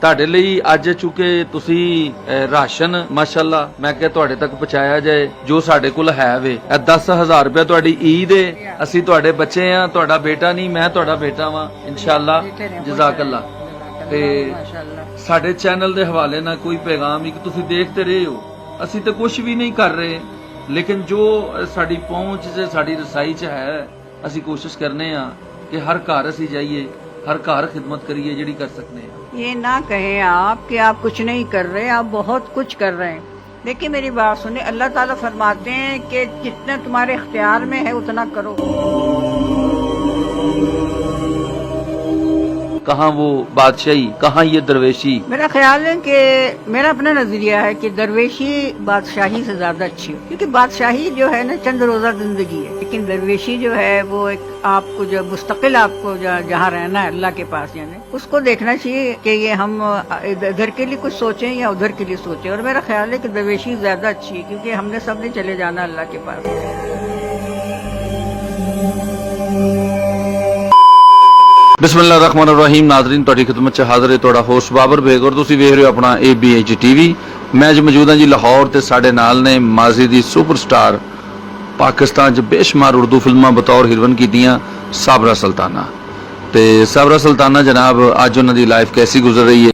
ਤੁਹਾਡੇ ਲਈ ਅੱਜ ਚੁੱਕੇ ਤੁਸੀਂ ਰਾਸ਼ਨ ਮਾਸ਼ਾਅੱਲਾ ਮੈਂ ਕਿਹਾ ਤੁਹਾਡੇ ਤੱਕ ਪਹੁੰਚਾਇਆ ਜਾਏ ਜੋ ਸਾਡੇ ਕੋਲ ਹੈ ਵੇ। ਇਹ 10,000 ਰੁਪਏ ਤੁਹਾਡੀ ਈਦ ਹੈ, ਅਸੀਂ ਤੁਹਾਡੇ ਬੱਚੇ ਆ, ਤੁਹਾਡਾ ਬੇਟਾ ਨਹੀਂ ਮੈਂ ਤੁਹਾਡਾ ਬੇਟਾ ਵਾਂ ਇਨਸ਼ਾਅੱਲਾ। ਜਜ਼ਾਕੱਲਾ। ਤੇ ਸਾਡੇ ਚੈਨਲ ਦੇ ਹਵਾਲੇ ਨਾਲ ਕੋਈ ਪੈਗਾਮ ਇੱਕ ਤੁਸੀਂ ਦੇਖਦੇ ਰਹੇ ਹੋ, ਅਸੀਂ ਤਾਂ ਕੁਝ ਵੀ ਨਹੀਂ ਕਰ ਰਹੇ ਲੇਕਿਨ ਜੋ ਸਾਡੀ ਪਹੁੰਚ 'ਚ ਸਾਡੀ ਰਸਾਈ 'ਚ ਹੈ ਅਸੀਂ ਕੋਸ਼ਿਸ਼ ਕਰਨੇ ਆ کہ ہر گھر اسی جائیے ہر گھر خدمت کریے جڑی کر سکتے ہیں۔ یہ نہ کہیں آپ کہ آپ کچھ نہیں کر رہے، آپ بہت کچھ کر رہے ہیں۔ دیکھیں میری بات سنیں، اللہ تعالیٰ فرماتے ہیں کہ جتنا تمہارے اختیار میں ہے اتنا کرو۔ کہاں وہ بادشاہی، کہاں یہ درویشی؟ میرا خیال ہے کہ میرا اپنا نظریہ ہے کہ درویشی بادشاہی سے زیادہ اچھی ہے، کیونکہ بادشاہی جو ہے نا چند روزہ زندگی ہے، لیکن درویشی جو ہے وہ ایک آپ کو جو مستقل آپ کو جہاں رہنا ہے اللہ کے پاس، یعنی اس کو دیکھنا چاہیے کہ یہ ہم ادھر کے لیے کچھ سوچیں یا ادھر کے لیے سوچیں، اور میرا خیال ہے کہ درویشی زیادہ اچھی ہے کیونکہ ہم نے سب نے چلے جانا اللہ کے پاس۔ بسم اللہ الرحمن الرحیم۔ ناظرین تہاڈی خدمت 'ਚ حاضر ہے ਤੁਹਾਡਾ ਹੋਸਟ ਬਾਬਰ ਬੇਗ ਔਰ ਤੁਸੀਂ ਵੇਖ ਰਹੇ ਹੋ ਆਪਣਾ ABH TV۔ ਮੈਂ ਅੱਜ ਮੌਜੂਦ ਹਾਂ ਜੀ ਲਾਹੌਰ ਤੇ ਸਾਡੇ ਨਾਲ ਨੇ ਮਾਜ਼ੀ ਦੀ ਸੁਪਰਸਟਾਰ ਪਾਕਿਸਤਾਨ 'ਚ ਬੇਸ਼ੁਮਾਰ ਉਰਦੂ ਫਿਲਮਾਂ ਬਤੌਰ ਹੀਰੋਇਨ ਕੀਤੀਆਂ ਸਾਬਰਾ ਸੁਲਤਾਨਾ। ਤੇ ਸਾਬਰਾ ਸੁਲਤਾਨਾ ਜਨਾਬ ਅੱਜ ਉਹਨਾਂ ਦੀ ਲਾਈਫ ਕੈਸੀ ਗੁਜ਼ਰ ਰਹੀ ਹੈ